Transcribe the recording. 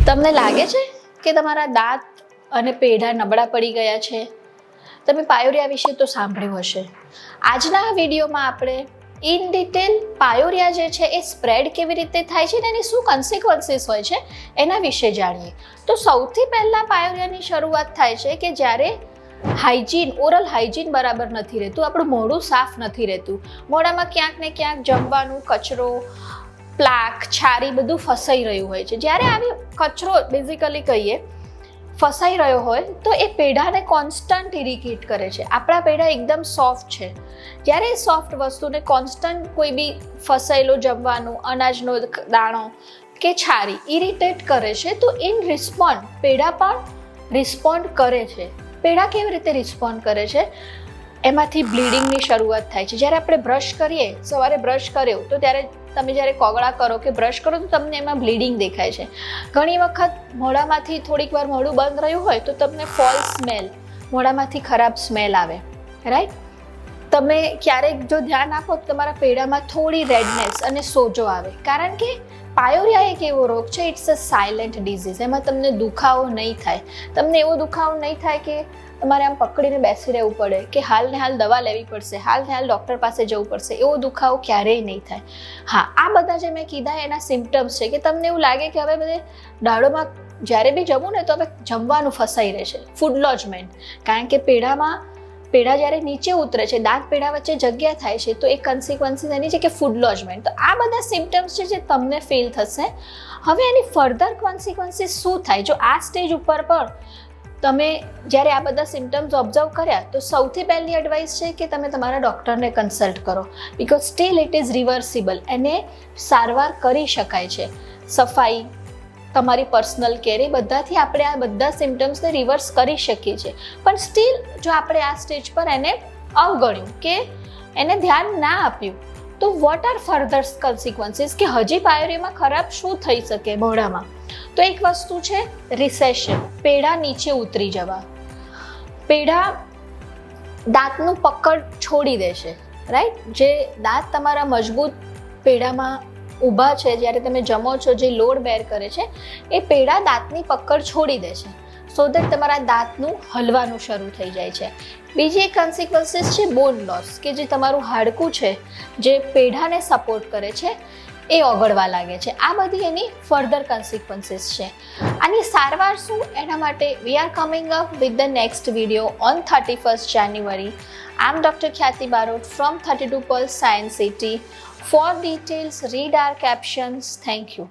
તમને લાગે છે કે તમારા દાંત અને પેઢા નબળા પડી ગયા છે? તમે પાયોરિયા વિશે તો સાંભળ્યું હશે. આજના વિડીયોમાં આપણે ઇન ડિટેલ પાયોરિયા જે છે એ સ્પ્રેડ કેવી રીતે થાય છે અને એની શું કન્સિક્વન્સીસ હોય છે એના વિશે જાણીએ. તો સૌથી પહેલાં પાયોરિયાની શરૂઆત થાય છે કે જ્યારે ઓરલ હાઇજીન બરાબર નથી રહેતું, આપણું મોઢું સાફ નથી રહેતું, મોઢામાં ક્યાંક ને ક્યાંક જમવાનું, કચરો, પ્લાક, છારી બધું ફસાઈ રહ્યું હોય છે. જ્યારે આવી કચરો બેઝિકલી કહીએ ફસાઈ રહ્યો હોય તો એ પેઢાને કોન્સ્ટન્ટ ઇરિટેટ કરે છે. આપણા પેઢા એકદમ સોફ્ટ છે. જ્યારે એ સોફ્ટ વસ્તુને કોન્સ્ટન્ટ કોઈ બી ફસાયેલો જમવાનું, અનાજનો દાણો કે છારી ઇરિટેટ કરે છે તો ઇન રિસ્પોન્ડ પેઢા પણ રિસ્પોન્ડ કરે છે. પેઢા કેવી રીતે રિસ્પોન્ડ કરે છે? એમાંથી બ્લીડિંગની શરૂઆત થાય છે. જ્યારે આપણે બ્રશ કરીએ, સવારે બ્રશ કર્યો તો ત્યારે તમે જ્યારે કોગળા કરો કે બ્રશ કરો તો તમને એમાં બ્લીડિંગ દેખાય છે. ઘણી વખત મોઢામાંથી થોડીક વાર મોઢું બંધ રહ્યું હોય તો તમને ફોલ સ્મેલ, મોઢામાંથી ખરાબ સ્મેલ આવે, રાઈટ? તમે ક્યારેક જો ધ્યાન આપો તો તમારા પેઢામાં થોડી રેડનેસ અને સોજો આવે, કારણ કે પાયોરિયા એક એવો રોગ છે, ઇટ્સ અ સાયલેન્ટ ડિઝીઝ. એમાં તમને દુખાવો નહીં થાય. તમને એવો દુખાવો નહીં થાય કે તમારે આમ પકડીને બેસી રહેવું પડે કે હાલ ને હાલ દવા લેવી પડશે, હાલ ને હાલ ડૉક્ટર પાસે જવું પડશે. એવો દુખાવો ક્યારેય નહીં થાય. હા, આ બધા જે મેં કીધા એના સિમ્ટમ્સ છે કે તમને એવું લાગે કે હવે બધે દાઢોમાં જ્યારે બી જમવું ને તો હવે જમવાનું ફસાઈ રહેશે, ફૂડ લોજમેન્ટ. કારણ કે પેઢા જ્યારે નીચે ઉતરે છે, દાંત પેઢા વચ્ચે જગ્યા થાય છે તો એ કન્સિક્વન્સીસ એની છે કે ફૂડ લોજમેન્ટ. તો આ બધા સિમ્ટમ્સ છે જે તમને ફીલ થશે. હવે એની ફર્ધર કોન્સિક્વન્સીસ શું થાય? જો આ સ્ટેજ ઉપર પણ તમે જ્યારે આ બધા સિમ્ટમ્સ ઓબ્ઝર્વ કર્યા તો સૌથી પહેલી એડવાઇસ છે કે તમે તમારા ડૉક્ટરને કન્સલ્ટ કરો, because steel it is reversible. એને સારવાર કરી શકાય છે. સફાઈ, તમારી પર્સનલ કેર, એ બધાથી આપણે આ બધા સિમ્ટમ્સને રિવર્સ કરી શકીએ છીએ. પણ સ્ટીલ જો આપણે આ સ્ટેજ પર એને અવગણ્યું કે એને ધ્યાન ના આપ્યું તો વોટ આર ફર્ધર કન્સિક્વન્સીસ, કે હજી પાયોરિયામાં ખરાબ શું થઈ શકે મોઢામાં? તો એક વસ્તુ છે રિસેશન, પેઢા નીચે ઉતરી જવા. પેઢા દાંતનું પકડ છોડી દેશે, રાઈટ? જે દાંત તમારા મજબૂત પેઢામાં ઊભા છે, જ્યારે તમે જમો છો, જે લોડ બેર કરે છે, એ પેઢા દાંતની પકડ છોડી દે છે, સો દેટ તમારા દાંતનું હલવાનું શરૂ થઈ જાય છે. બીજી એક કન્સિક્વન્સીસ છે બોન લોસ, કે જે તમારું હાડકું છે જે પેઢાને સપોર્ટ કરે છે એ ઓગળવા લાગે છે. આ બધી એની ફર્ધર કન્સિક્વન્સીસ છે. આની સારવાર શું? એના માટે we are coming up with the next video on 31st January. I am Dr. Khyati Barot from 32 Pulse Science City. For details, read our captions. Thank you.